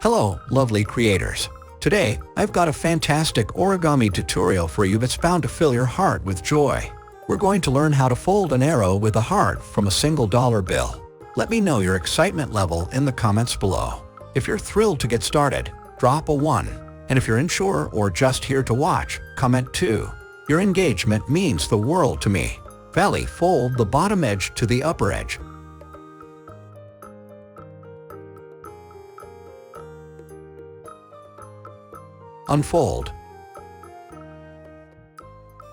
Hello, lovely creators. Today, I've got a fantastic origami tutorial for you that's bound to fill your heart with joy. We're going to learn how to fold an arrow with a heart from a single dollar bill. Let me know your excitement level in the comments below. If you're thrilled to get started, drop a 1. And if you're unsure or just here to watch, comment 2. Your engagement means the world to me. Valley, fold the bottom edge to the upper edge. Unfold.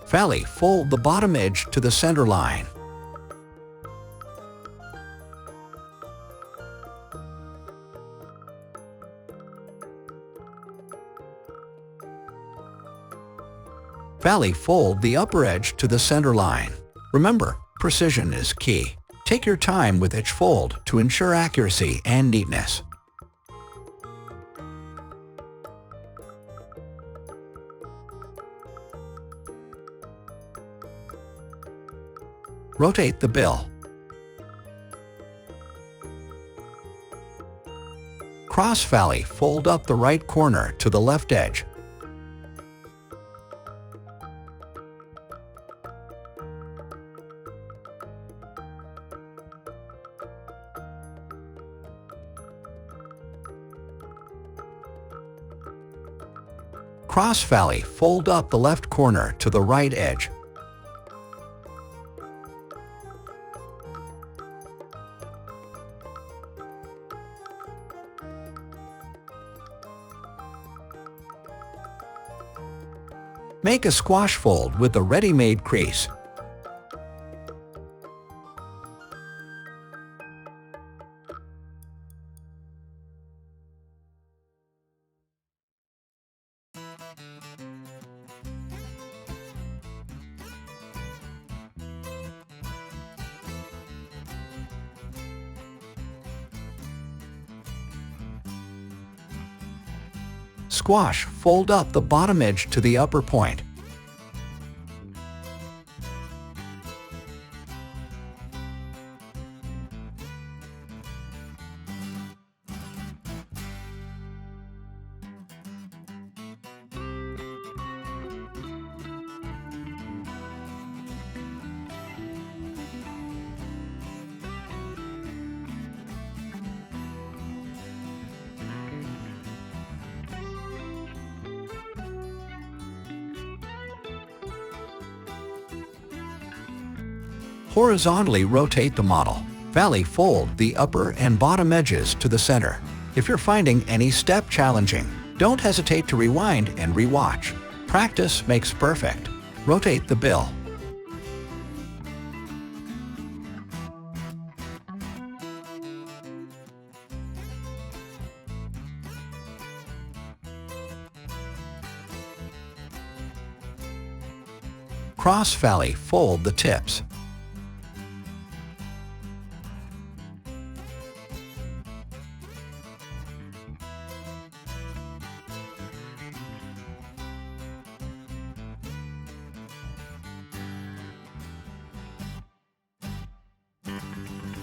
Valley, fold the bottom edge to the center line. Valley, fold the upper edge to the center line. Remember, precision is key. Take your time with each fold to ensure accuracy and neatness. Rotate the bill. Cross valley, fold up the right corner to the left edge. Cross valley, fold up the left corner to the right edge. Make a squash fold with the ready-made crease. Squash, fold up the bottom edge to the upper point. Horizontally rotate the model. Valley, fold the upper and bottom edges to the center. If you're finding any step challenging, don't hesitate to rewind and rewatch. Practice makes perfect. Rotate the bill. Cross valley, fold the tips.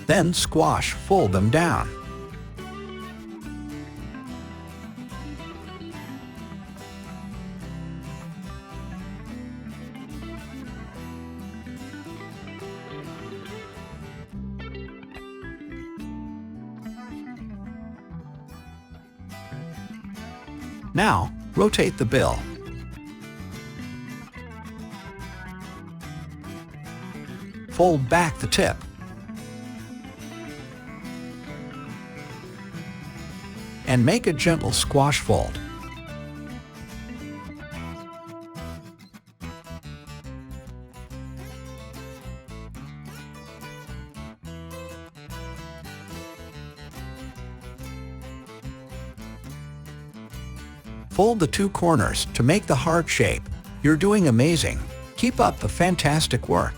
Then squash, fold them down. Now, rotate the bill. Fold back the tip. And make a gentle squash fold. Fold the two corners to make the heart shape. You're doing amazing. Keep up the fantastic work.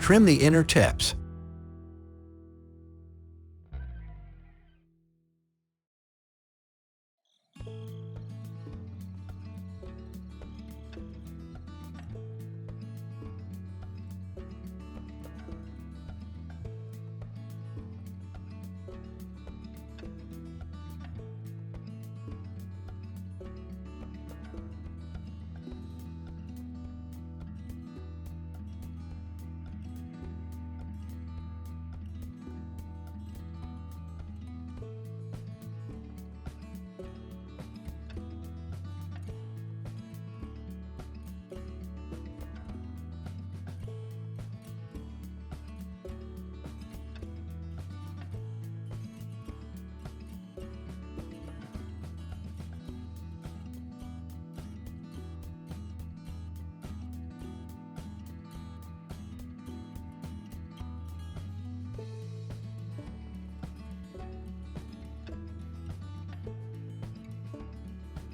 Trim the inner tips.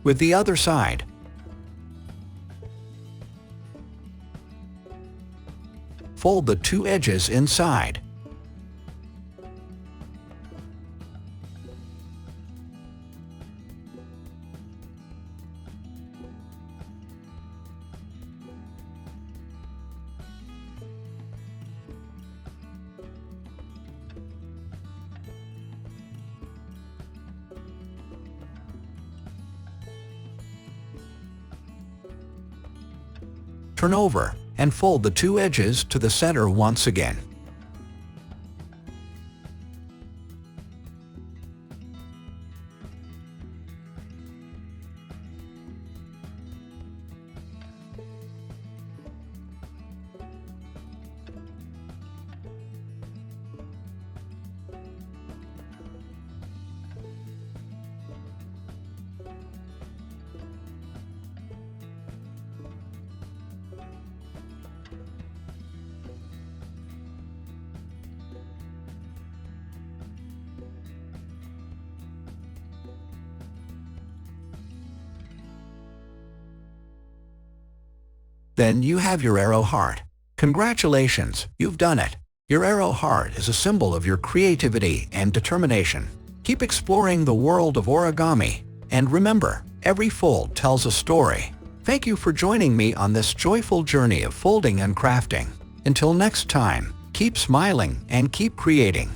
with the other side. Fold the two edges inside. Turn over and fold the two edges to the center once again. Then you have your arrow heart. Congratulations, you've done it. Your arrow heart is a symbol of your creativity and determination. Keep exploring the world of origami. And remember, every fold tells a story. Thank you for joining me on this joyful journey of folding and crafting. Until next time, keep smiling and keep creating.